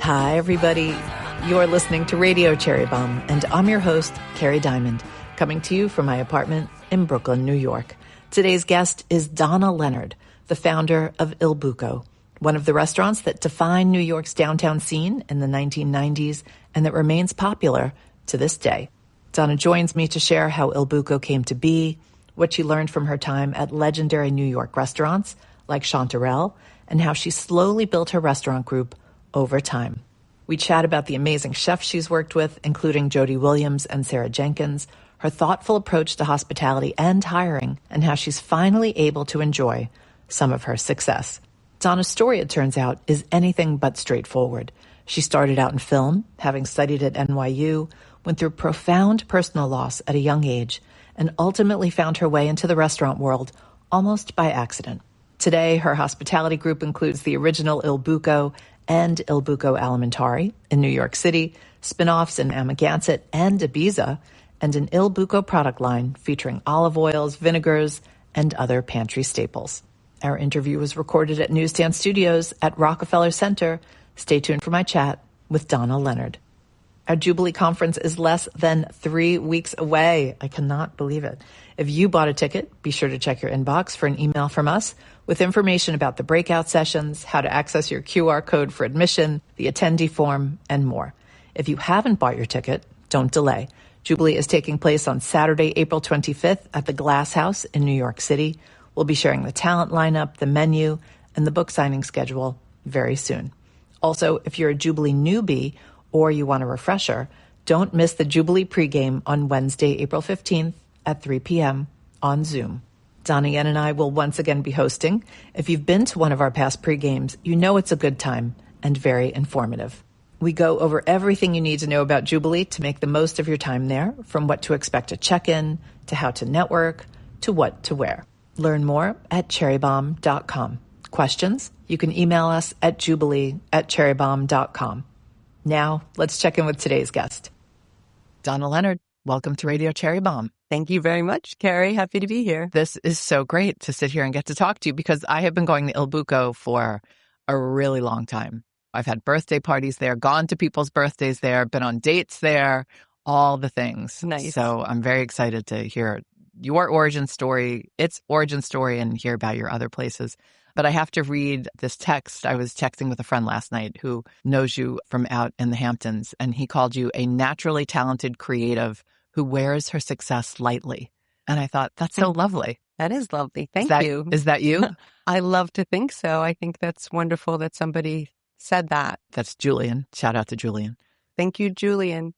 Hi, everybody. You're listening to Radio Cherry Bombe, and I'm your host, Kerry Diamond, coming to you from my apartment in Brooklyn, New York. Today's guest is Donna Lennard, the founder of Il Buco, one of the restaurants that defined New York's downtown scene in the 1990s and that remains popular to this day. Donna joins me to share how Il Buco came to be, what she learned from her time at legendary New York restaurants like Chanterelle, and how she slowly built her restaurant group over time. We chat about the amazing chefs she's worked with, including Jody Williams and Sarah Jenkins, her thoughtful approach to hospitality and hiring, and how she's finally able to enjoy some of her success. Donna's story, it turns out, is anything but straightforward. She started out in film, having studied at NYU, went through profound personal loss at a young age, and ultimately found her way into the restaurant world almost by accident. Today, her hospitality group includes the original Il Buco and Il Buco Alimentari in New York City, spin-offs in Amagansett and Ibiza, and an Il Buco product line featuring olive oils, vinegars, and other pantry staples. Our interview was recorded at Newsstand Studios at Rockefeller Center. Stay tuned for my chat with Donna Lennard. Our Jubilee Conference is less than 3 weeks away. I cannot believe it. If you bought a ticket, be sure to check your inbox for an email from us with information about the breakout sessions, how to access your QR code for admission, the attendee form, and more. If you haven't bought your ticket, don't delay. Jubilee is taking place on Saturday, April 25th at the Glass House in New York City. We'll be sharing the talent lineup, the menu, and the book signing schedule very soon. Also, if you're a Jubilee newbie or you want a refresher, don't miss the Jubilee pregame on Wednesday, April 15th at 3 p.m. on Zoom. Donna Yen and I will once again be hosting. If you've been to one of our past pregames, you know it's a good time and very informative. We go over everything you need to know about Jubilee to make the most of your time there, from what to expect to check-in, to how to network, to what to wear. Learn more at cherrybombe.com. Questions? You can email us at jubilee@cherrybombe.com. Now, let's check in with today's guest. Donna Lennard, welcome to Radio Cherry Bombe. Thank you very much, Kerry. Happy to be here. This is so great to sit here and get to talk to you because I have been going to Il Buco for a really long time. I've had birthday parties there, gone to people's birthdays there, been on dates there, all the things. Nice. So I'm very excited to hear your origin story, its origin story, and hear about your other places. But I have to read this text. I was texting with a friend last night who knows you from out in the Hamptons, and he called you a naturally talented creative who wears her success lightly. And I thought, that's so lovely. That is lovely. Thank you. Is that you? I love to think so. I think that's wonderful that somebody said that. That's Julian. Shout out to Julian. Thank you, Julian.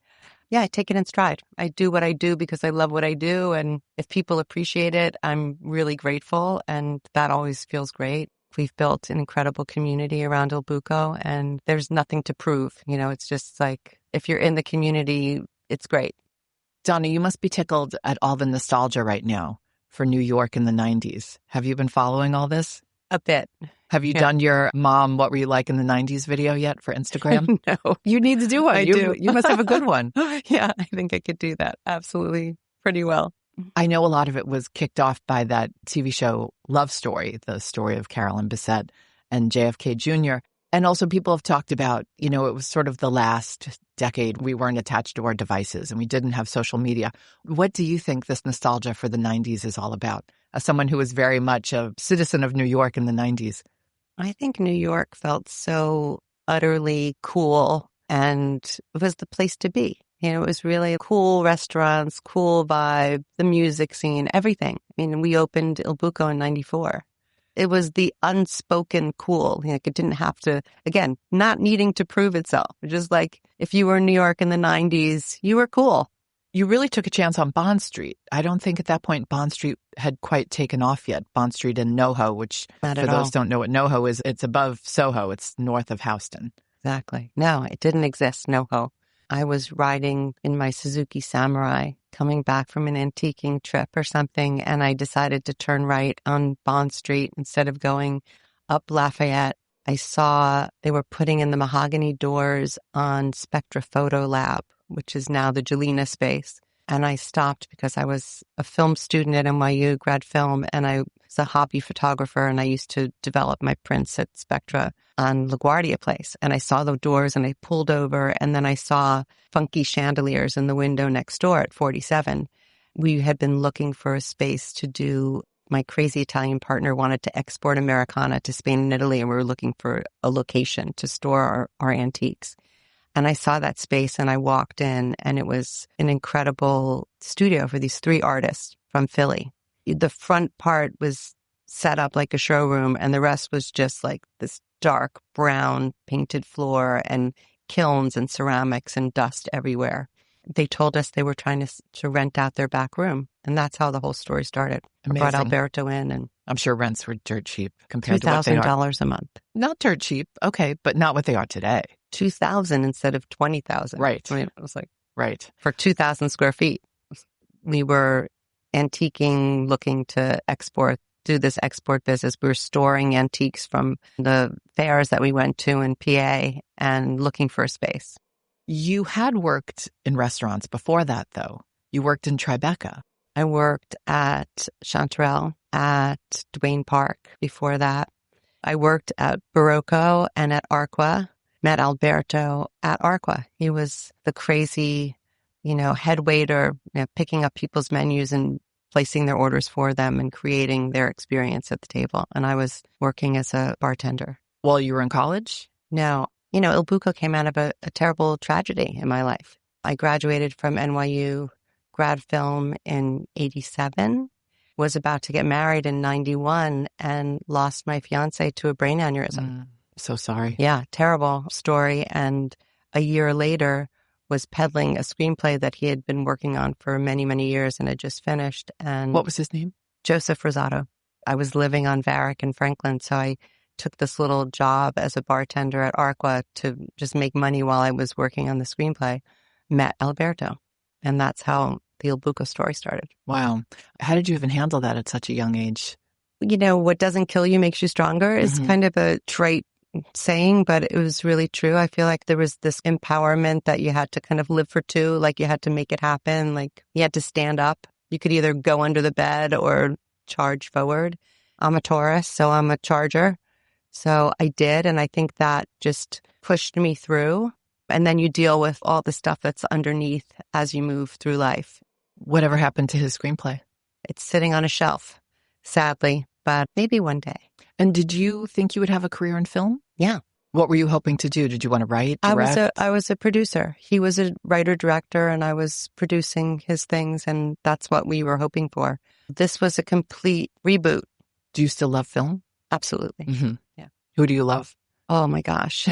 Yeah, I take it in stride. I do what I do because I love what I do. And if people appreciate it, I'm really grateful. And that always feels great. We've built an incredible community around Il Buco, and there's nothing to prove. You know, it's just like, if you're in the community, it's great. Donna, you must be tickled at all the nostalgia right now for New York in the 90s. Have you been following all this? A bit. Have you done your Mom, What Were You Like in the 90s video yet for Instagram? No. You need to do one. I do. You must have a good one. Yeah, I think I could do that. Absolutely. Pretty well. I know a lot of it was kicked off by that TV show Love Story, the story of Carolyn Bessette and JFK Jr. And also people have talked about, you know, it was sort of the last decade we weren't attached to our devices and we didn't have social media. What do you think this nostalgia for the 90s is all about? As someone who was very much a citizen of New York in the 90s. I think New York felt so utterly cool and it was the place to be. You know, it was really cool restaurants, cool vibe, the music scene, everything. I mean, we opened Il Buco in 94. It was the unspoken cool. Like, it didn't have to, again, not needing to prove itself. Just like if you were in New York in the 90s, you were cool. You really took a chance on Bond Street. I don't think at that point Bond Street had quite taken off yet. Bond Street in NoHo, which for those who don't know what NoHo is, it's above Soho. It's north of Houston. Exactly. No, it didn't exist, NoHo. I was riding in my Suzuki Samurai, coming back from an antiquing trip or something, and I decided to turn right on Bond Street instead of going up Lafayette. I saw they were putting in the mahogany doors on Spectra Photo Lab, which is now the Jelena space. And I stopped because I was a film student at NYU, grad film, and I was a hobby photographer, and I used to develop my prints at Spectra on LaGuardia Place. And I saw the doors and I pulled over, and then I saw funky chandeliers in the window next door at 47. We had been looking for a space to do. My crazy Italian partner wanted to export Americana to Spain and Italy, and we were looking for a location to store our antiques. And I saw that space and I walked in, and it was an incredible studio for these 3 artists from Philly. The front part was set up like a showroom, and the rest was just like this dark brown painted floor and kilns and ceramics and dust everywhere. They told us they were trying to rent out their back room. And that's how the whole story started. Amazing. I brought Alberto in, and I'm sure rents were dirt cheap compared to what they are. $2,000 a month. Not dirt cheap. Okay. But not what they are today. $2,000 instead of $20,000. Right. I mean, it was like, right. For 2,000 square feet. We were antiquing, looking to do this export business. We were storing antiques from the fairs that we went to in PA and looking for a space. You had worked in restaurants before that, though. You worked in Tribeca. I worked at Chanterelle, at Duane Park before that. I worked at Barocco and at Arqua. Met Alberto at Arqua. He was the crazy, head waiter, picking up people's menus and placing their orders for them and creating their experience at the table. And I was working as a bartender. While you were in college? No. Il Buco came out of a terrible tragedy in my life. I graduated from NYU grad film in 87, was about to get married in 91, and lost my fiance to a brain aneurysm. So sorry. Yeah, terrible story. And a year later was peddling a screenplay that he had been working on for many, many years and had just finished. And what was his name? Joseph Rosato. I was living on Varick in Franklin, so I took this little job as a bartender at Arqua to just make money while I was working on the screenplay. Met Alberto. And that's how the Il Buco story started. Wow. How did you even handle that at such a young age? What doesn't kill you makes you stronger is kind of a trite saying, but it was really true. I feel like there was this empowerment that you had to kind of live for two, like you had to make it happen, like you had to stand up. You could either go under the bed or charge forward. I'm a Taurus, so I'm a charger. So I did, and I think that just pushed me through. And then you deal with all the stuff that's underneath as you move through life. Whatever happened to his screenplay? It's sitting on a shelf, sadly, but maybe one day. And did you think you would have a career in film? Yeah. What were you hoping to do? Did you want to write, direct? I was a producer. He was a writer-director, and I was producing his things, and that's what we were hoping for. This was a complete reboot. Do you still love film? Absolutely. Mm-hmm. Yeah. Who do you love? Oh, my gosh.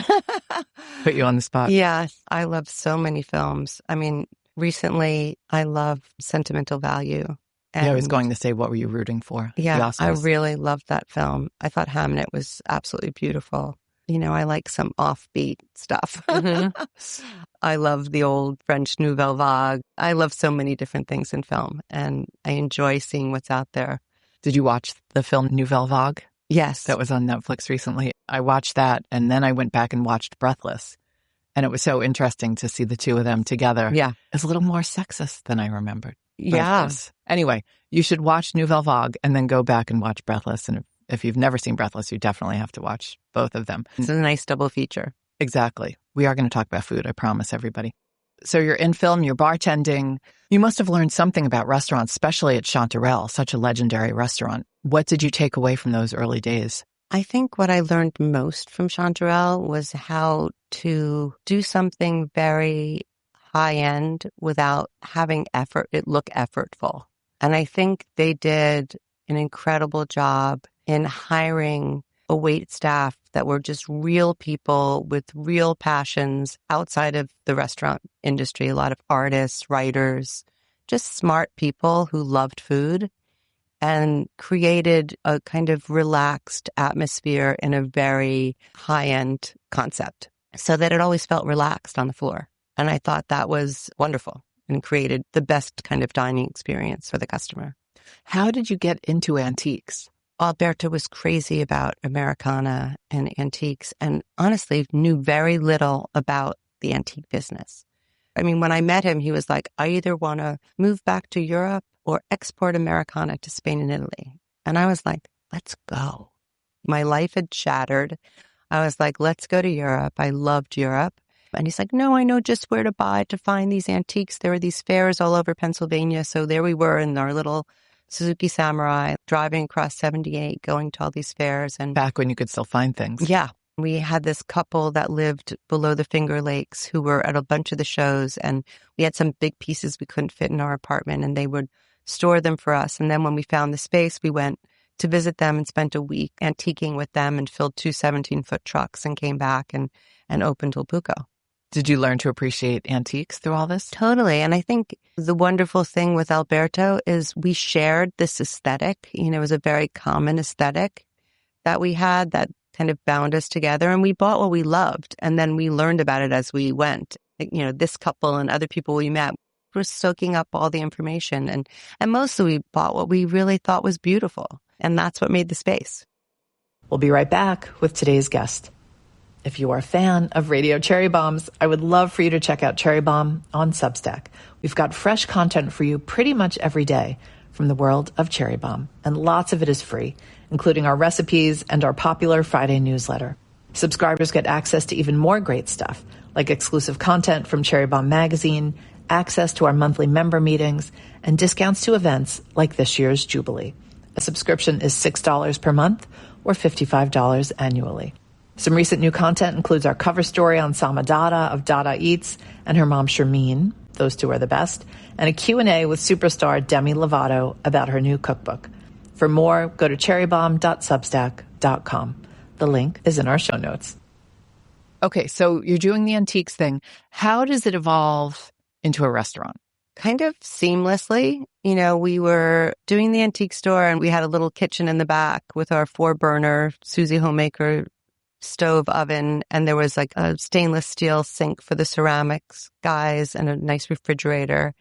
Put you on the spot. Yeah, I love so many films. I mean, recently, I love Sentimental Value. I was going to say, what were you rooting for? Yeah, I really loved that film. I thought Hamnet was absolutely beautiful. I like some offbeat stuff. I love the old French Nouvelle Vague. I love so many different things in film, and I enjoy seeing what's out there. Did you watch the film Nouvelle Vague? Yes. That was on Netflix recently. I watched that, and then I went back and watched Breathless. And it was so interesting to see the two of them together. Yeah. It's a little more sexist than I remembered. Yeah. Anyway, you should watch Nouvelle Vague and then go back and watch Breathless. And if you've never seen Breathless, you definitely have to watch both of them. It's a nice double feature. Exactly. We are going to talk about food, I promise everybody. So you're in film, you're bartending. You must have learned something about restaurants, especially at Chanterelle, such a legendary restaurant. What did you take away from those early days? I think what I learned most from Chanterelle was how to do something very high-end without having it look effortful. And I think they did an incredible job in hiring a wait staff that were just real people with real passions outside of the restaurant industry. A lot of artists, writers, just smart people who loved food and created a kind of relaxed atmosphere in a very high-end concept so that it always felt relaxed on the floor. And I thought that was wonderful and created the best kind of dining experience for the customer. How did you get into antiques? Alberto was crazy about Americana and antiques and honestly knew very little about the antique business. I mean, when I met him, he was like, I either want to move back to Europe or export Americana to Spain and Italy. And I was like, let's go. My life had shattered. I was like, let's go to Europe. I loved Europe. And he's like, no, I know just where to buy to find these antiques. There were these fairs all over Pennsylvania. So there we were in our little Suzuki Samurai, driving across 78, going to all these fairs. And back when you could still find things. Yeah. We had this couple that lived below the Finger Lakes who were at a bunch of the shows. And we had some big pieces we couldn't fit in our apartment, and they would store them for us. And then when we found the space, we went to visit them and spent a week antiquing with them and filled two 17-foot trucks and came back and opened Il Buco. Did you learn to appreciate antiques through all this? Totally. And I think the wonderful thing with Alberto is we shared this aesthetic. You know, it was a very common aesthetic that we had that kind of bound us together. And we bought what we loved. And then we learned about it as we went. You know, this couple and other people we met were soaking up all the information. And mostly we bought what we really thought was beautiful. And that's what made the space. We'll be right back with today's guest. If you are a fan of Radio Cherry Bombs, I would love for you to check out Cherry Bomb on Substack. We've got fresh content for you pretty much every day from the world of Cherry Bomb, and lots of it is free, including our recipes and our popular Friday newsletter. Subscribers get access to even more great stuff, like exclusive content from Cherry Bomb magazine, access to our monthly member meetings, and discounts to events like this year's Jubilee. A subscription is $6 per month or $55 annually. Some recent new content includes our cover story on Sama Dada of Dada Eats and her mom Shermeen. Those two are the best. And a Q&A with superstar Demi Lovato about her new cookbook. For more, go to cherrybomb.substack.com. The link is in our show notes. Okay, so you're doing the antiques thing. How does it evolve into a restaurant? Kind of seamlessly. You know, we were doing the antique store and we had a little kitchen in the back with our 4-burner Susie Homemaker stove oven, and there was like a stainless steel sink for the ceramics guys and a nice refrigerator.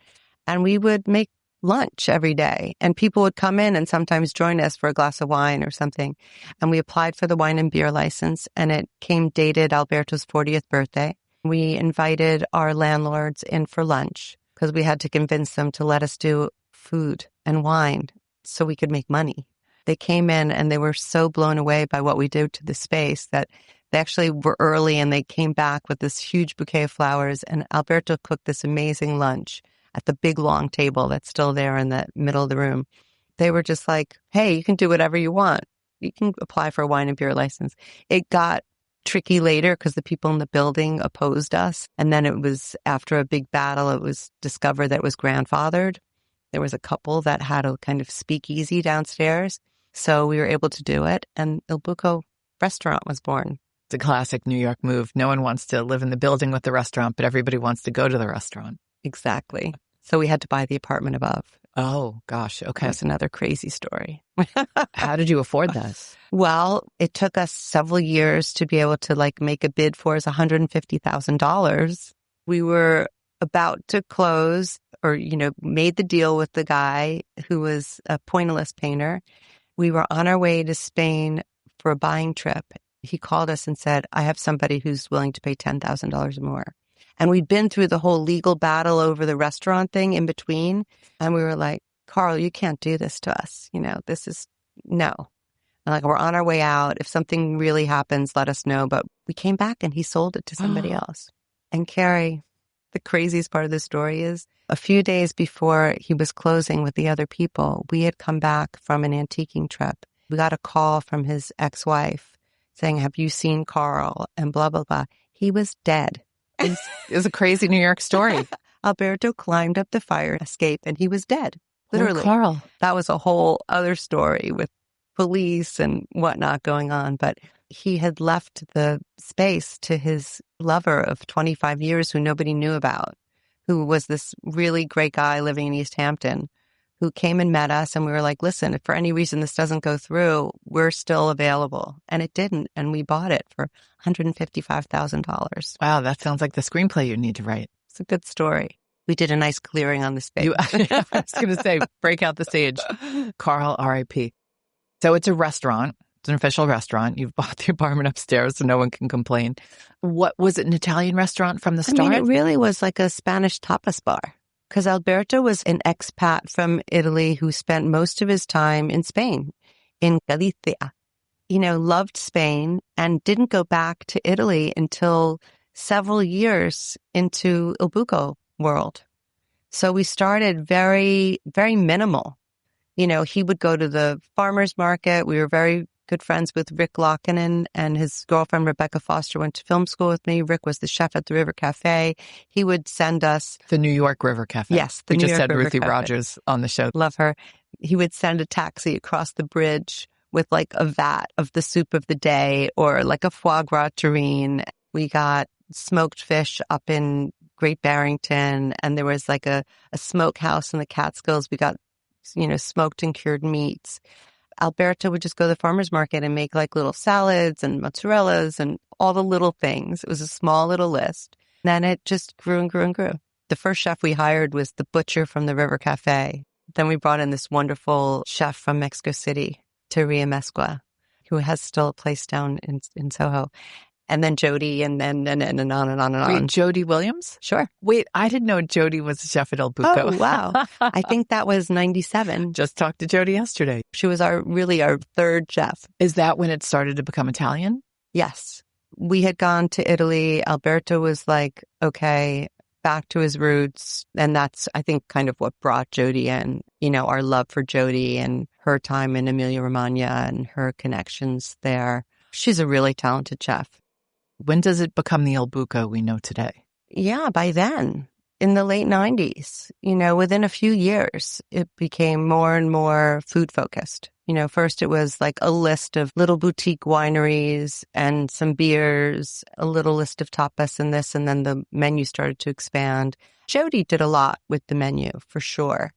And we would make lunch every day, and people would come in and sometimes join us for a glass of wine or something. And we applied for the wine and beer license, and it came dated Alberto's 40th birthday. We invited our landlords in for lunch because we had to convince them to let us do food and wine so we could make money. They came in and they were so blown away by what we did to the space that they actually were early, and they came back with this huge bouquet of flowers, and Alberto cooked this amazing lunch at the big long table that's still there in the middle of the room. They were just like, hey, you can do whatever you want. You can apply for a wine and beer license. It got tricky later because the people in the building opposed us. And then it was after a big battle, it was discovered that it was grandfathered. There was a couple that had a kind of speakeasy downstairs. So we were able to do it, and Il Buco restaurant was born. It's a classic New York move. No one wants to live in the building with the restaurant, but everybody wants to go to the restaurant. Exactly. So we had to buy the apartment above. Oh, gosh. Okay. That's another crazy story. How did you afford that? Well, it took us several years to be able to make a bid for us $150,000. We were about to close or, made the deal with the guy who was a pointillist painter. We were on our way to Spain for a buying trip. He called us and said, I have somebody who's willing to pay $10,000 more. And we'd been through the whole legal battle over the restaurant thing in between. And we were like, Carl, you can't do this to us. This is no. And we're on our way out. If something really happens, let us know. But we came back and he sold it to somebody else. And Kerry, the craziest part of the story is a few days before he was closing with the other people, we had come back from an antiquing trip. We got a call from his ex-wife saying, have you seen Carl? And blah, blah, blah. He was dead. It was a crazy New York story. Alberto climbed up the fire escape and he was dead. Literally. Oh, Carl. That was a whole other story with police and whatnot going on. But he had left the space to his lover of 25 years who nobody knew about, who was this really great guy living in East Hampton, who came and met us. And we were like, listen, if for any reason this doesn't go through, we're still available. And it didn't. And we bought it for $155,000. Wow, that sounds like the screenplay you need to write. It's a good story. We did a nice clearing on the space. I was going to say, break out the stage. Carl, R.I.P. So it's a restaurant. It's an official restaurant. You've bought the apartment upstairs so no one can complain. What was it, an Italian restaurant from the start? I mean, it really was like a Spanish tapas bar because Alberto was an expat from Italy who spent most of his time in Spain, in Galicia. Loved Spain and didn't go back to Italy until several years into Il Buco world. So we started very, very minimal. He would go to the farmer's market. We were very good friends with Rick Lockinen, and his girlfriend, Rebecca Foster, went to film school with me. Rick was the chef at the River Cafe. He would send us... The New York River Cafe. Yes, we just had Ruthie Rogers on the show. Love her. He would send a taxi across the bridge with like a vat of the soup of the day or like a foie gras terrine. We got smoked fish up in Great Barrington, and there was like a smokehouse in the Catskills. We got, smoked and cured meats. Alberto would just go to the farmer's market and make like little salads and mozzarellas and all the little things. It was a small little list. And then it just grew and grew and grew. The first chef we hired was the butcher from the River Cafe. Then we brought in this wonderful chef from Mexico City, Teria Mesqua, who has still a place down in Soho. And then Jody, and on and on and on. Wait, Jody Williams? Sure. Wait, I didn't know Jody was a chef at Il Buco. Oh, wow. I think that was 97. Just talked to Jody yesterday. She was our third chef. Is that when it started to become Italian? Yes. We had gone to Italy. Alberto was like, okay, back to his roots. And that's, I think, kind of what brought Jody in, our love for Jody and her time in Emilia-Romagna and her connections there. She's a really talented chef. When does it become the Il Buco we know today? Yeah, by then, in the late 90s, within a few years, it became more and more food focused. First it was like a list of little boutique wineries and some beers, a little list of tapas and this, and then the menu started to expand. Jody did a lot with the menu, for sure.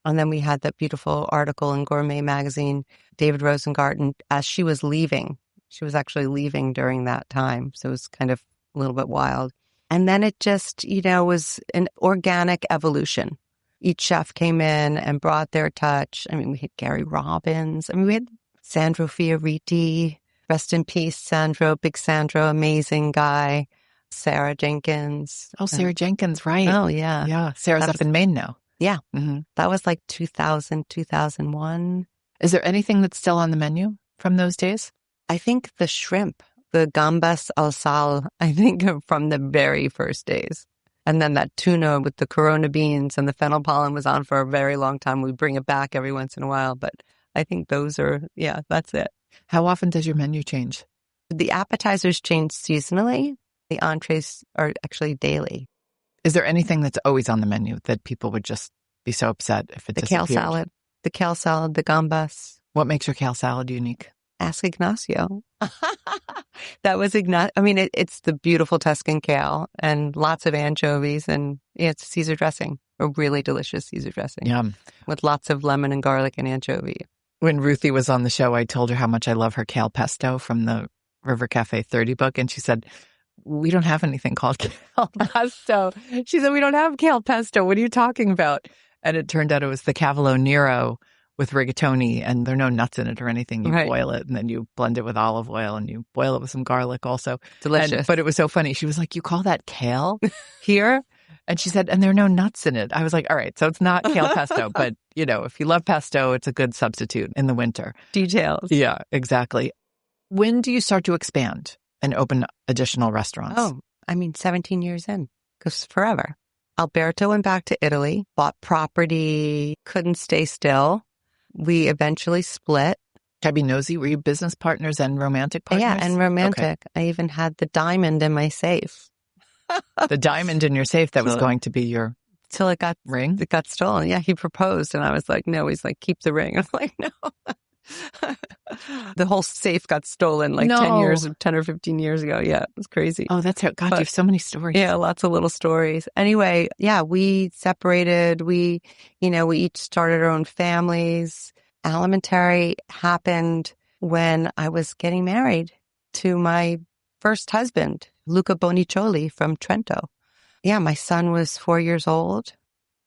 And then we had that beautiful article in Gourmet magazine, David Rosengarten, as she was leaving. She was actually leaving during that time. So it was kind of a little bit wild. And then it just, was an organic evolution. Each chef came in and brought their touch. I mean, we had Gary Robbins. I mean, we had Sandro Fioriti. Rest in peace, Sandro. Big Sandro, amazing guy. Sarah Jenkins. Oh, Sarah Jenkins, right. Oh, yeah. Yeah, Sarah's up in Maine now. Yeah. Mm-hmm. That was like 2000, 2001. Is there anything that's still on the menu from those days? I think the shrimp, the gambas al sal, I think from the very first days. And then that tuna with the Corona beans and the fennel pollen was on for a very long time. We bring it back every once in a while, but I think those are, that's it. How often does your menu change? The appetizers change seasonally. The entrees are actually daily. Is there anything that's always on the menu that people would just be so upset if it disappeared? The kale salad, the gambas. What makes your kale salad unique? Ask Ignacio. That was Ignacio. I mean, it's the beautiful Tuscan kale and lots of anchovies, and it's Caesar dressing, a really delicious Caesar dressing. Yum. With lots of lemon and garlic and anchovy. When Ruthie was on the show, I told her how much I love her kale pesto from the River Cafe 30 book, and she said, we don't have anything called kale pesto. She said, we don't have kale pesto. What are you talking about? And it turned out it was the Cavolo Nero with rigatoni, and there are no nuts in it or anything. You boil it, and then you blend it with olive oil, and you boil it with some garlic also. Delicious. But it was so funny. She was like, you call that kale here? And she said, and there are no nuts in it. I was like, all right, so it's not kale pesto, but, if you love pesto, it's a good substitute in the winter. Details. Yeah, exactly. When do you start to expand and open additional restaurants? Oh, 17 years in, because forever. Alberto went back to Italy, bought property, couldn't stay still. We eventually split. Can I be nosy? Were you business partners and romantic partners? Yeah, and romantic. Okay. I even had the diamond in my safe. The diamond in your safe that was going to be your till it got ring? It got stolen. Yeah, he proposed, and I was like, no. He's like, keep the ring. I was like, no. The whole safe got stolen 10 or 15 years ago. Yeah, it was crazy. Oh, that's how, God, you have so many stories. Yeah, lots of little stories. Anyway, yeah, we separated. We each started our own families. Alimentari happened when I was getting married to my first husband, Luca Bonicioli from Trento. Yeah, my son was 4 years old.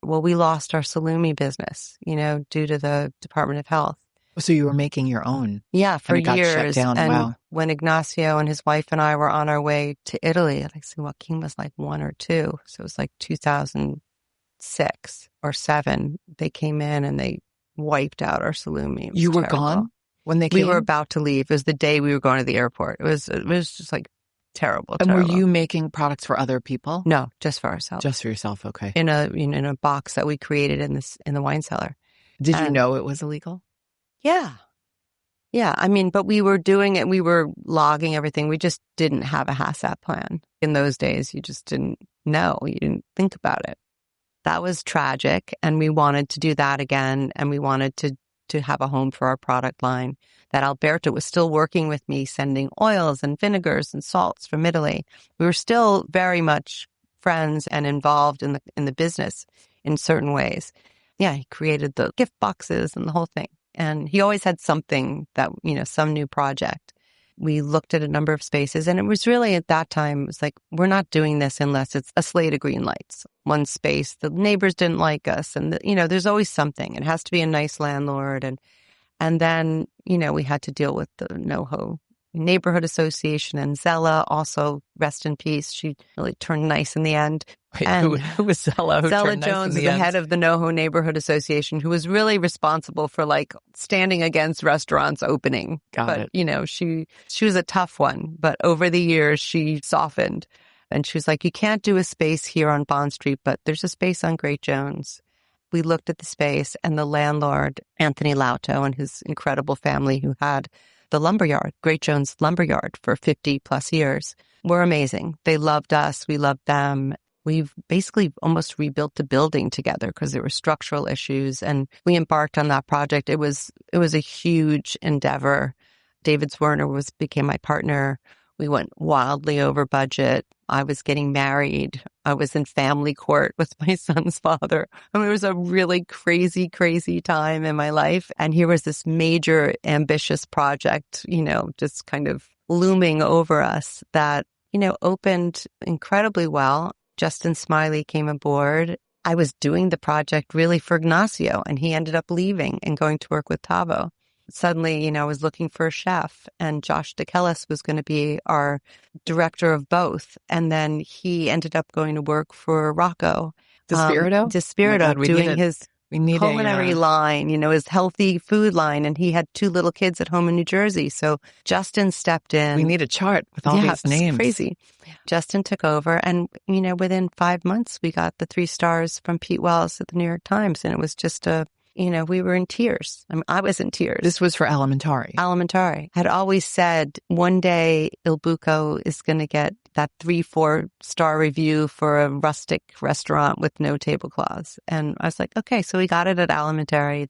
Well, we lost our salumi business, due to the Department of Health. So you were making your own. Yeah, for and it years. got shut down. And Wow. when Ignacio and his wife and I were on our way to Italy, I think Joaquin was like 1 or 2. So it was like 2006 or 7. They came in and they wiped out our salumi. It was You were terrible. gone when they came? We were about to leave. It was the day we were going to the airport. It was just like terrible. And terrible. were you making products for other people? No, just for ourselves. Just for yourself. Okay. In a box that we created in the wine cellar. Did you know it was illegal? Yeah. Yeah. I mean, but we were doing it. We were logging everything. We just didn't have a HACCP plan. In those days, you just didn't know. You didn't think about it. That was tragic. And we wanted to do that again. And we wanted to have a home for our product line. That Alberto was still working with me, sending oils and vinegars and salts from Italy. We were still very much friends and involved in the business in certain ways. Yeah, he created the gift boxes and the whole thing. And he always had something that, some new project. We looked at a number of spaces, and it was really at that time, it was like, we're not doing this unless it's a slate of green lights. One space, the neighbors didn't like us, and there's always something. It has to be a nice landlord. And then, we had to deal with the NoHo Neighborhood Association, and Zella, also rest in peace. She really turned nice in the end. Wait, who was Zella? Zella Jones, the head of the NoHo Neighborhood Association, who was really responsible for standing against restaurants opening. Got it. She was a tough one, but over the years she softened, and she was like, "You can't do a space here on Bond Street, but there's a space on Great Jones." We looked at the space, and the landlord, Anthony Lauto, and his incredible family, who had the lumberyard, Great Jones Lumberyard, for 50 plus years, were amazing. They loved us. We loved them. We've basically almost rebuilt the building together because there were structural issues, and we embarked on that project. It was a huge endeavor. David Zwerner became my partner. We went wildly over budget. I was getting married. I was in family court with my son's father. I mean, it was a really crazy, crazy time in my life. And here was this major, ambitious project, just kind of looming over us that, opened incredibly well. Justin Smiley came aboard. I was doing the project really for Ignacio, and he ended up leaving and going to work with Tavo. Suddenly, I was looking for a chef, and Josh DeKellis was going to be our director of both. And then he ended up going to work for Rocco. Despirito? Despirito, doing his culinary line, his healthy food line. And he had 2 little kids at home in New Jersey. So Justin stepped in. We need a chart with all these names. Crazy. Justin took over. And, within 5 months, we got the 3 stars from Pete Wells at the New York Times. And it was just we were in tears. I was in tears. This was for Alimentari. Alimentari. Had always said one day Il Buco is going to get that 3-4 star review for a rustic restaurant with no tablecloths. And I was like, okay, so we got it at Alimentari.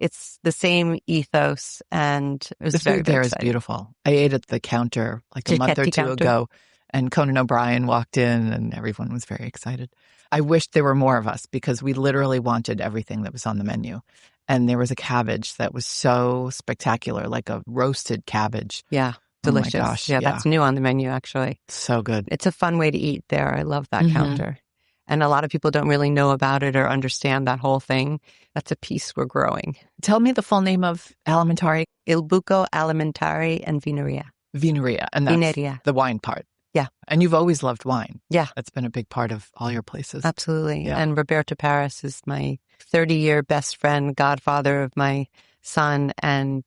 It's the same ethos, and it was the very, food very there exciting. is beautiful. I ate at the counter a month or 2 ago, and Conan O'Brien walked in, and everyone was very excited. I wished there were more of us because we literally wanted everything that was on the menu. And there was a cabbage that was so spectacular, like a roasted cabbage. Yeah, delicious. Oh my gosh, yeah, that's new on the menu, actually. So good. It's a fun way to eat there. I love that counter. And a lot of people don't really know about it or understand that whole thing. That's a piece we're growing. Tell me the full name of Alimentari. Il Buco Alimentari and Vineria. Vineria. And that's Vineria. The wine part. Yeah. And you've always loved wine. Yeah. That's been a big part of all your places. Absolutely. Yeah. And Roberto Paris is my 30-year best friend, godfather of my son, and,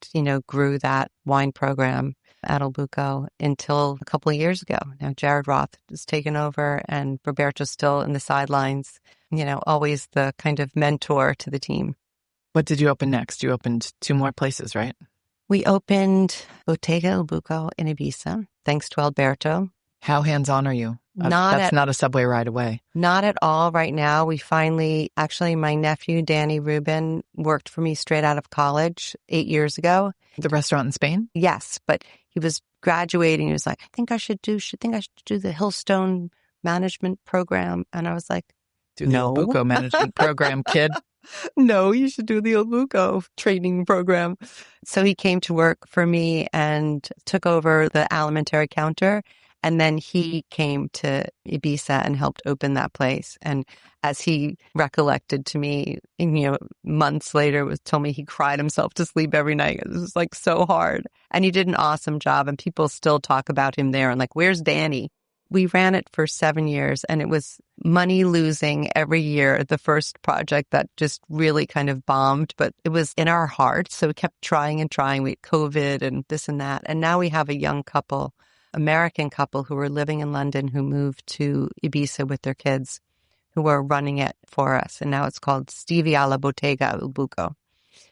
grew that wine program at Il Buco until a couple of years ago. Now Jared Roth has taken over, and Roberto's still in the sidelines, always the kind of mentor to the team. What did you open next? You opened 2 more places, right? We opened Bottega Il Buco in Ibiza, thanks to Alberto. How hands-on are you? That's not a subway ride away. Not at all right now. We finally, actually, my nephew, Danny Rubin, worked for me straight out of college 8 years ago. The restaurant in Spain? Yes, but he was graduating. He was like, I think I should do the Hillstone management program. And I was like, Do the Il Buco management program, kid. No, you should do the Il Buco training program. So he came to work for me and took over the Alimentari counter. And then he came to Ibiza and helped open that place. And as he recollected to me, months later, told me he cried himself to sleep every night. It was like so hard. And he did an awesome job. And people still talk about him there and like, where's Danny? We ran it for 7 years and it was money losing every year. The first project that just really kind of bombed, but it was in our hearts. So we kept trying and trying. We had COVID and this and that. And now we have a young couple, American couple who are living in London who moved to Ibiza with their kids who are running it for us. And now it's called Stevie alla Bottega Il Buco.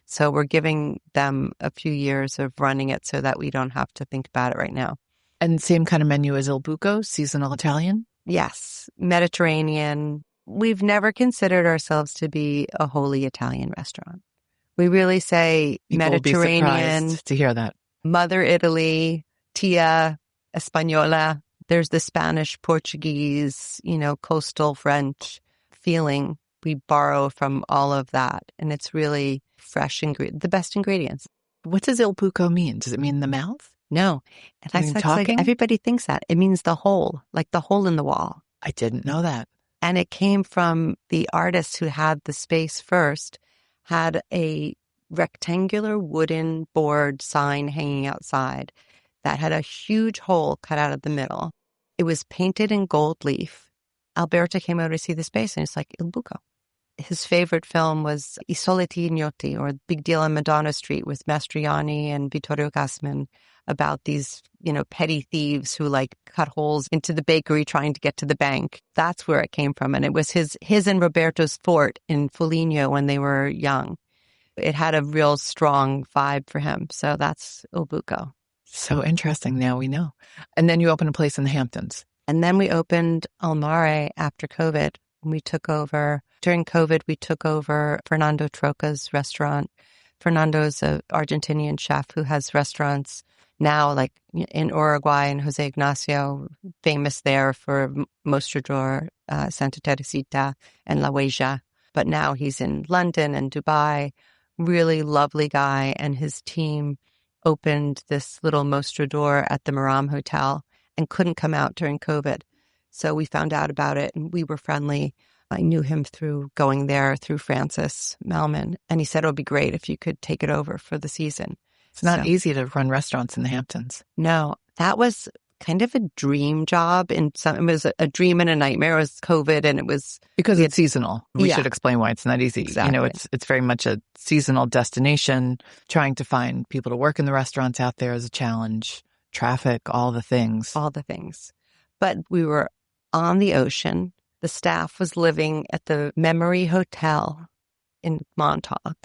So we're giving them a few years of running it so that we don't have to think about it right now. And same kind of menu as Il Buco, seasonal Italian? Yes, Mediterranean. We've never considered ourselves to be a wholly Italian restaurant. We really say People Mediterranean, will be surprised to hear that. Mother Italy, Tia Española. There's the Spanish, Portuguese, coastal French feeling. We borrow from all of that. And it's really fresh the best ingredients. What does Il Buco mean? Does it mean the mouth? No. And It's like everybody thinks that. It means the hole, like the hole in the wall. I didn't know that. And it came from the artist who had the space first, had a rectangular wooden board sign hanging outside that had a huge hole cut out of the middle. It was painted in gold leaf. Alberto came over to see the space and it's like, Il Buco. His favorite film was I Soliti Ignoti, or Big Deal on Madonna Street with Mastriani and Vittorio Gassman, about these, petty thieves who like cut holes into the bakery trying to get to the bank. That's where it came from. And it was his and Roberto's fort in Foligno when they were young. It had a real strong vibe for him. So that's Il Buco. So interesting. Now we know. And then you opened a place in the Hamptons. And then we opened Al Mare after COVID. During COVID, we took over Fernando Troca's restaurant. Fernando's an Argentinian chef who has restaurants now like in Uruguay, and Jose Ignacio, famous there for Mostrador, Santa Teresita, and La Huella. But now he's in London and Dubai. Really lovely guy. And his team opened this little Mostrador at the Maram Hotel and couldn't come out during COVID. So we found out about it and we were friendly. I knew him through going there through Francis Melman. And he said it would be great if you could take it over for the season. It's not easy to run restaurants in the Hamptons. No, that was kind of a dream job. It was a dream and a nightmare. It was COVID and it was... Because it's seasonal. We Yeah. should explain why it's not easy. Exactly. It's very much a seasonal destination. Trying to find people to work in the restaurants out there is a challenge. Traffic, all the things. All the things. But we were on the ocean. The staff was living at the Memory Hotel in Montauk,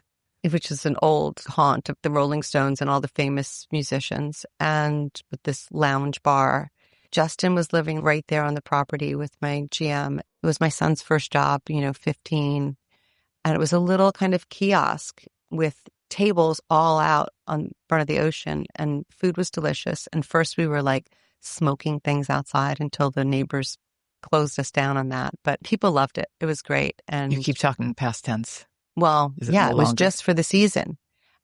which is an old haunt of the Rolling Stones and all the famous musicians, and with this lounge bar. Justin was living right there on the property with my GM. It was my son's first job, 15. And it was a little kind of kiosk with tables all out on front of the ocean, and food was delicious. And first we were like smoking things outside until the neighbors closed us down on that. But people loved it. It was great. And You keep talking past tense. well, Is it yeah, no it was longer? just for the season.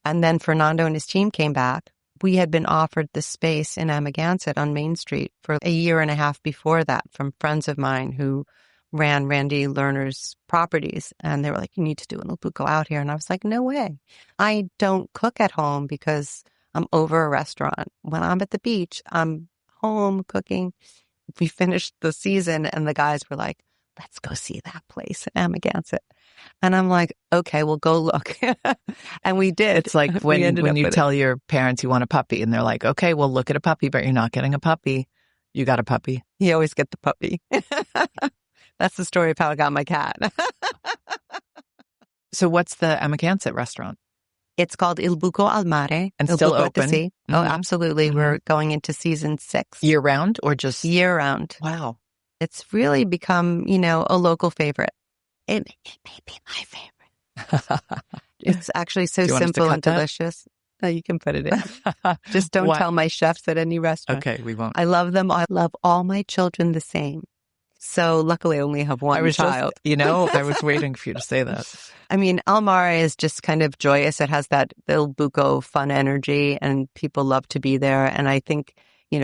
And then Fernando and his team came back. We had been offered the space in Amagansett on Main Street for a year and a half before that from friends of mine who ran Randy Lerner's properties. And they were like, you need to do an Il Buco out here. And I was like, no way. I don't cook at home because I'm over a restaurant. When I'm at the beach, I'm home cooking. We finished the season and the guys were like, let's go see that place in Amagansett. And I'm like, okay, we'll go look. And we did. It's like We ended when up you with tell your parents you want a puppy and they're like, okay, we'll look at a puppy, but you're not getting a puppy. You got a puppy. You always get the puppy. That's the story of how I got my cat. So what's the Amagansett restaurant? It's called Il Buco al Mare. And Il still Buco at the open? sea. Oh, Mhm. absolutely. We're going into season 6. Year round or just? Year round. Wow. It's really become, a local favorite. It may be my favorite. It's actually so Do you want us to simple cut and that? delicious. No, you can put it in. Just don't What? tell my chefs at any restaurant. Okay, we won't. I love them. I love all my children the same. So luckily I only have one I was child. I was waiting for you to say that. I mean, Al Mare is just kind of joyous. It has that Il Buco fun energy and people love to be there. And I think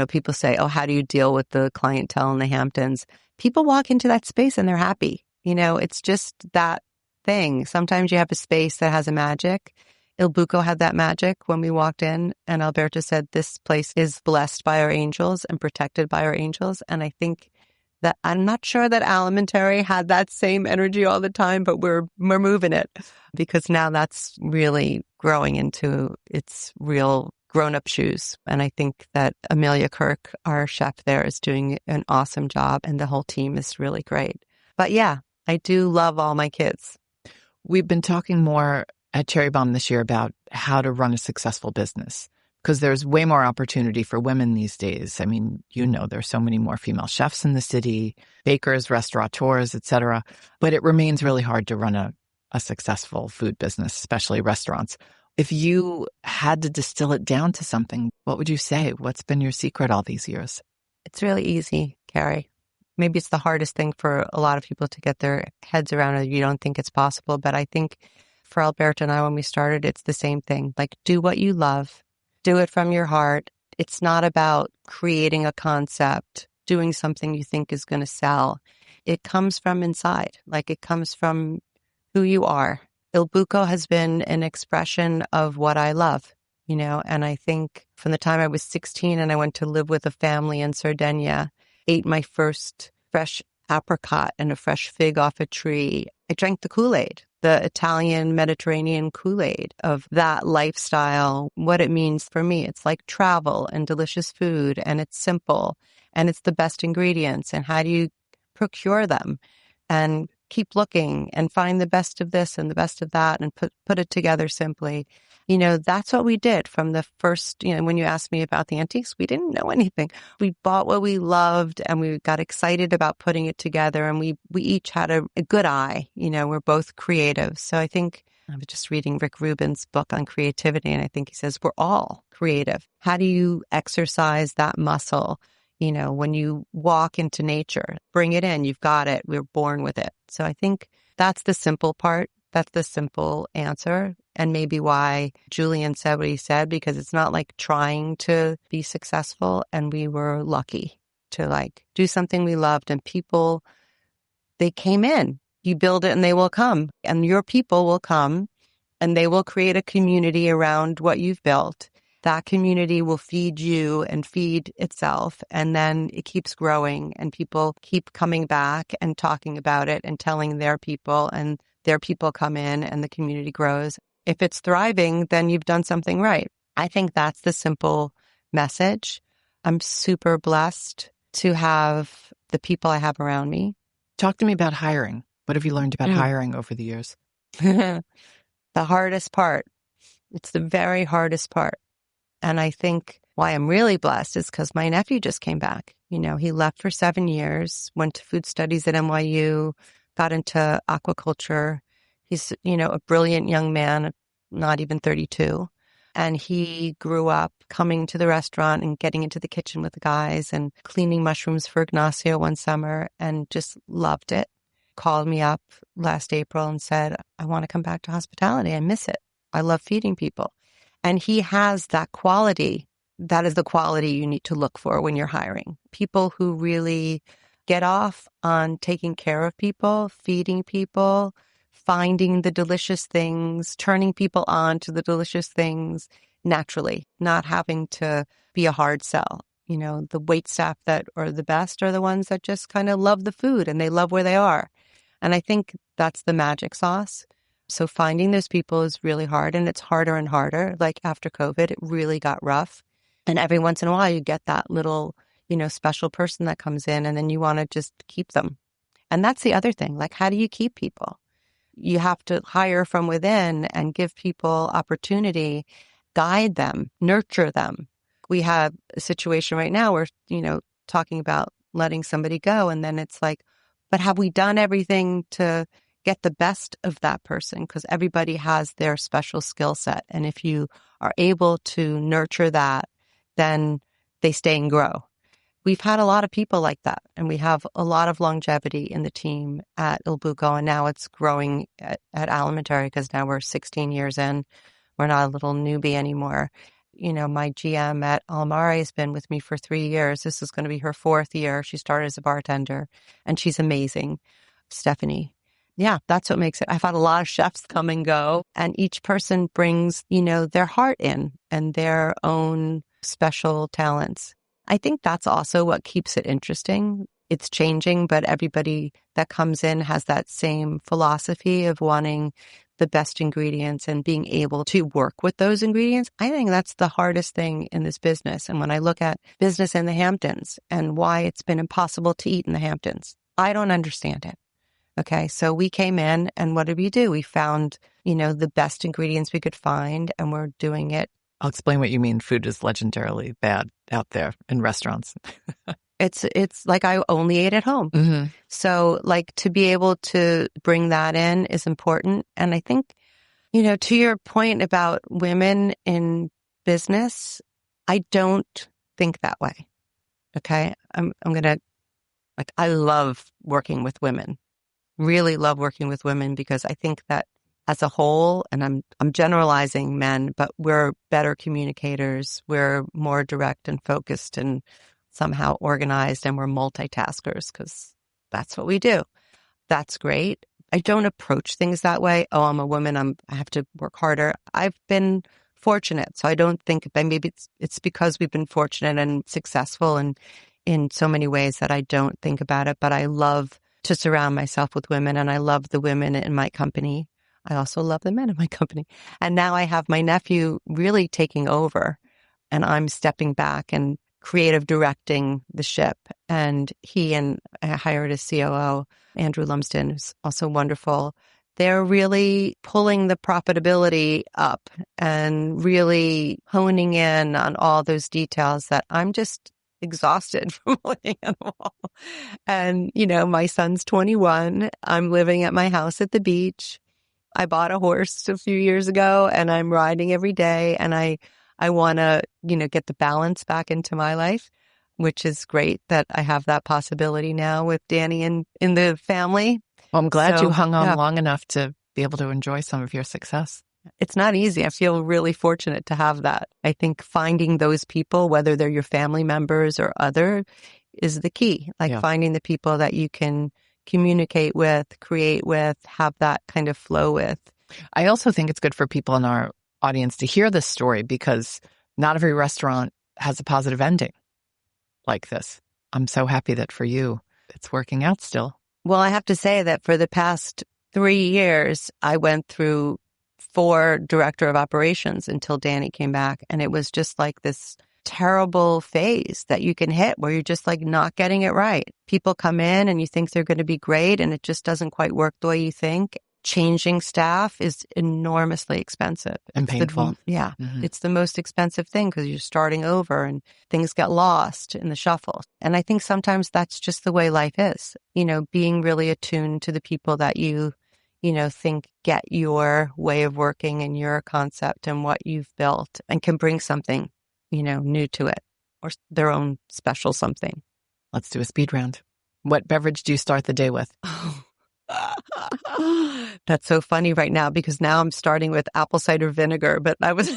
People say, oh, how do you deal with the clientele in the Hamptons? People walk into that space and they're happy. It's just that thing. Sometimes you have a space that has a magic. Il Buco had that magic when we walked in, and Alberto said, this place is blessed by our angels and protected by our angels. And I think that I'm not sure that Alimentari had that same energy all the time, but we're moving it because now that's really growing into its real grown-up shoes. And I think that Amelia Kirk, our chef there, is doing an awesome job, and the whole team is really great. But yeah, I do love all my kids. We've been talking more at Cherry Bombe this year about how to run a successful business because there's way more opportunity for women these days. I mean, there's so many more female chefs in the city, bakers, restaurateurs, etc. But it remains really hard to run a successful food business, especially restaurants. If you had to distill it down to something, what would you say? What's been your secret all these years? It's really easy, Kerry. Maybe it's the hardest thing for a lot of people to get their heads around, or you don't think it's possible. But I think for Alberto and I, when we started, it's the same thing. Like, do what you love. Do it from your heart. It's not about creating a concept, doing something you think is going to sell. It comes from inside. Like, it comes from who you are. Il Buco has been an expression of what I love, and I think from the time I was 16 and I went to live with a family in Sardinia, ate my first fresh apricot and a fresh fig off a tree. I drank the Kool-Aid, the Italian Mediterranean Kool-Aid of that lifestyle, what it means for me. It's like travel and delicious food, and it's simple, and it's the best ingredients. And how do you procure them? And keep looking and find the best of this and the best of that and put it together simply. That's what we did from the first, when you asked me about the antiques, we didn't know anything. We bought what we loved and we got excited about putting it together, and we each had a good eye. We're both creative. So I think I was just reading Rick Rubin's book on creativity, and I think he says we're all creative. How do you exercise that muscle? When you walk into nature, bring it in, you've got it. We're born with it. So I think that's the simple part. That's the simple answer. And maybe why Julian said what he said, because it's not like trying to be successful. And we were lucky to do something we loved, and people, they came in. You build it and they will come, and your people will come and they will create a community around what you've built. That community will feed you and feed itself, and then it keeps growing, and people keep coming back and talking about it and telling their people, and their people come in and the community grows. If it's thriving, then you've done something right. I think that's the simple message. I'm super blessed to have the people I have around me. Talk to me about hiring. What have you learned about hiring over the years? The hardest part. It's the very hardest part. And I think why I'm really blessed is because my nephew just came back. He left for 7 years, went to food studies at NYU, got into aquaculture. He's, a brilliant young man, not even 32. And he grew up coming to the restaurant and getting into the kitchen with the guys and cleaning mushrooms for Ignacio one summer, and just loved it. Called me up last April and said, I want to come back to hospitality. I miss it. I love feeding people. And he has that quality. That is the quality you need to look for when you're hiring. People who really get off on taking care of people, feeding people, finding the delicious things, turning people on to the delicious things naturally, not having to be a hard sell. The wait staff that are the best are the ones that just kind of love the food and they love where they are. And I think that's the magic sauce. So finding those people is really hard, and it's harder and harder. Like after COVID, it really got rough. And every once in a while, you get that little, special person that comes in, and then you want to just keep them. And that's the other thing. Like, how do you keep people? You have to hire from within and give people opportunity, guide them, nurture them. We have a situation right now where, talking about letting somebody go, and then it's like, but have we done everything to get the best of that person? Because everybody has their special skill set. And if you are able to nurture that, then they stay and grow. We've had a lot of people like that, and we have a lot of longevity in the team at Il Buco, and now it's growing at Alimentari because now we're 16 years in. We're not a little newbie anymore. my GM at Almari has been with me for 3 years. This is going to be her 4th year. She started as a bartender, and she's amazing. Stephanie. Yeah, that's what makes it. I've had a lot of chefs come and go, and each person brings, their heart in and their own special talents. I think that's also what keeps it interesting. It's changing, but everybody that comes in has that same philosophy of wanting the best ingredients and being able to work with those ingredients. I think that's the hardest thing in this business. And when I look at business in the Hamptons and why it's been impossible to eat in the Hamptons, I don't understand it. Okay, so we came in, and what did we do? We found, the best ingredients we could find, and we're doing it. I'll explain what you mean. Food is legendarily bad out there in restaurants. It's like I only ate at home. Mm-hmm. So like to be able to bring that in is important. And I think, to your point about women in business, I don't think that way. Okay. I'm going to, I love working with women, really love working with women, because I think that as a whole, and I'm generalizing men, but we're better communicators. We're more direct and focused and somehow organized, and we're multitaskers because that's what we do. That's great. I don't approach things that way. Oh, I'm a woman. I have to work harder. I've been fortunate, so I don't think. Maybe it's because we've been fortunate and successful and in so many ways that I don't think about it. But I love to surround myself with women, and I love the women in my company. I also love the men in my company. And now I have my nephew really taking over, and I'm stepping back and creative directing the ship. And I hired a COO, Andrew Lumsden, who's also wonderful. They're really pulling the profitability up and really honing in on all those details that I'm just exhausted from looking at them all. And, my son's 21. I'm living at my house at the beach. I bought a horse a few years ago, and I'm riding every day, and I want to, get the balance back into my life, which is great that I have that possibility now with Danny in the family. Well, I'm glad you hung on long enough to be able to enjoy some of your success. It's not easy. I feel really fortunate to have that. I think finding those people, whether they're your family members or other, is the key. Finding the people that you can communicate with, create with, have that kind of flow with. I also think it's good for people in our audience to hear this story, because not every restaurant has a positive ending like this. I'm so happy that for you, it's working out still. Well, I have to say that for the past 3 years, I went through 4 director of operations until Danny came back. And it was just like this terrible phase that you can hit where you're just not getting it right. People come in and you think they're going to be great, and it just doesn't quite work the way you think. Changing staff is enormously expensive. And painful. It's the most expensive thing because you're starting over and things get lost in the shuffle. And I think sometimes that's just the way life is. Being really attuned to the people that you think get your way of working and your concept and what you've built and can bring something, new to it or their own special something. Let's do a speed round. What beverage do you start the day with? That's so funny right now because now I'm starting with apple cider vinegar, but I was,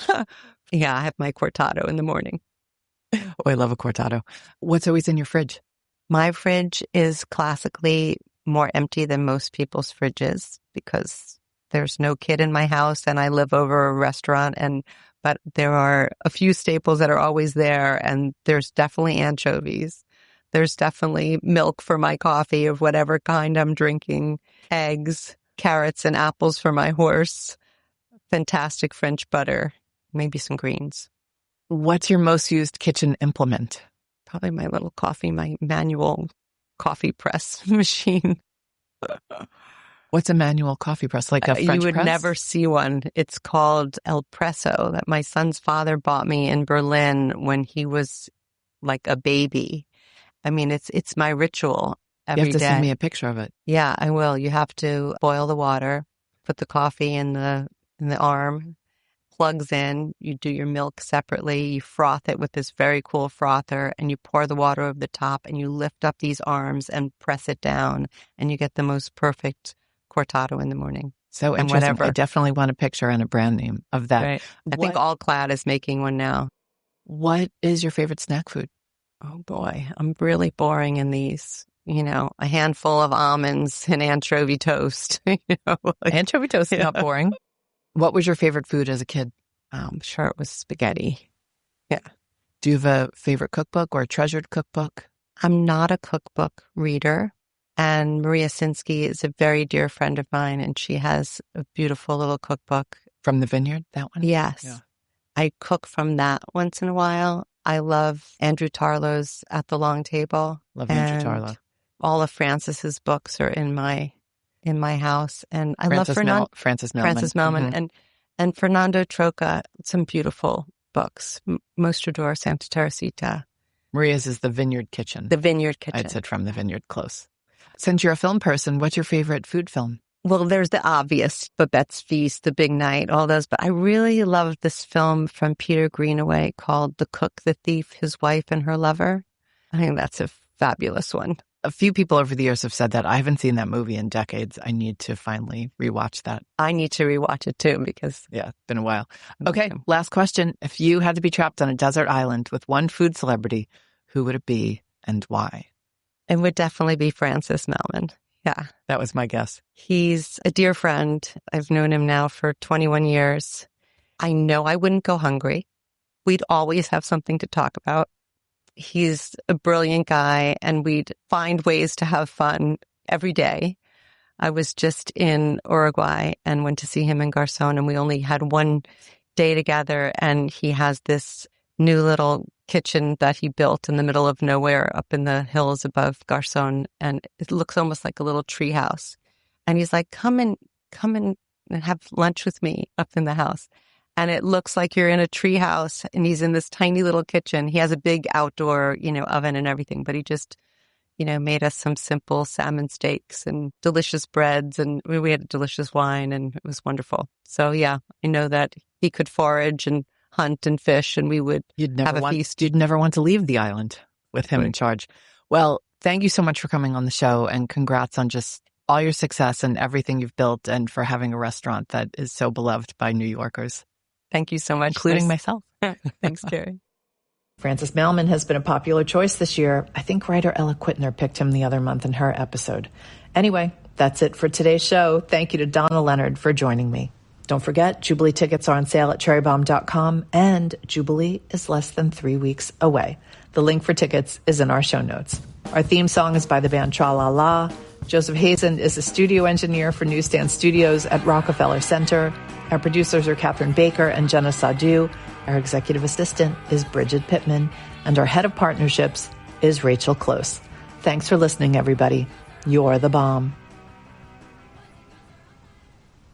I have my cortado in the morning. Oh, I love a cortado. What's always in your fridge? My fridge is classically more empty than most people's fridges because there's no kid in my house and I live over a restaurant but there are a few staples that are always there, and there's definitely anchovies. There's definitely milk for my coffee of whatever kind I'm drinking, eggs, carrots, and apples for my horse, fantastic French butter, maybe some greens. What's your most used kitchen implement? Probably my manual coffee press machine. What's a manual coffee press? Like a French press? You would never see one. It's called El Presso that my son's father bought me in Berlin when he was like a baby. I mean, it's my ritual every day. You have to send me a picture of it. Yeah, I will. You have to boil the water, put the coffee in the arm, plugs in, you do your milk separately, you froth it with this very cool frother, and you pour the water over the top, and you lift up these arms and press it down, and you get the most perfect cortado in the morning. So and interesting. whatever. I definitely want a picture and a brand name of that. Right. I think All Clad is making one now. What is your favorite snack food? Oh boy, I'm really boring in these. A handful of almonds and anchovy toast. Anchovy toast is not boring. What was your favorite food as a kid? I'm sure it was spaghetti. Yeah. Do you have a favorite cookbook or a treasured cookbook? I'm not a cookbook reader. And Maria Sinsky is a very dear friend of mine, and she has a beautiful little cookbook. From the Vineyard, that one? Yes. Yeah. I cook from that once in a while. I love Andrew Tarlow's At the Long Table. Love Andrew Tarlow. All of Francis's books are in my house. And I love Francis Mellman. Francis Mellman. And Fernando Troca, some beautiful books. Mostrador, Santa Teresita. Maria's is The Vineyard Kitchen. The Vineyard Kitchen. I'd said From the Vineyard close. Since you're a film person, what's your favorite food film? Well, there's the obvious, Babette's Feast, The Big Night, all those. But I really love this film from Peter Greenaway called The Cook, the Thief, His Wife, and Her Lover. I think that's a fabulous one. A few people over the years have said that. I haven't seen that movie in decades. I need to finally rewatch that. I need to rewatch it too because... Yeah, it's been a while. Okay, last question. If you had to be trapped on a desert island with one food celebrity, who would it be and why? It would definitely be Francis Mellman. Yeah. That was my guess. He's a dear friend. I've known him now for 21 years. I know I wouldn't go hungry. We'd always have something to talk about. He's a brilliant guy, and we'd find ways to have fun every day. I was just in Uruguay and went to see him in Garçon, and we only had one day together, and he has this new little kitchen that he built in the middle of nowhere up in the hills above Garçon, and it looks almost like a little tree house. And he's like, come and have lunch with me up in the house. And it looks like you're in a tree house, and he's in this tiny little kitchen. He has a big outdoor, oven and everything, but he just, made us some simple salmon steaks and delicious breads, and we had delicious wine, and it was wonderful. So yeah, I know that he could forage and hunt and fish, and we would have a feast. You'd never want to leave the island with him in charge. Well, thank you so much for coming on the show, and congrats on just all your success and everything you've built, and for having a restaurant that is so beloved by New Yorkers. Thank you so much. Including myself. Thanks, Kerry. Francis Mellman has been a popular choice this year. I think writer Ella Quittner picked him the other month in her episode. Anyway, that's it for today's show. Thank you to Donna Lennard for joining me. Don't forget, Jubilee tickets are on sale at cherrybomb.com, and Jubilee is less than 3 weeks away. The link for tickets is in our show notes. Our theme song is by the band Tra La La. Joseph Hazen is a studio engineer for Newsstand Studios at Rockefeller Center. Our producers are Catherine Baker and Jenna Sadu. Our executive assistant is Bridget Pittman. And our head of partnerships is Rachel Close. Thanks for listening, everybody. You're the bomb.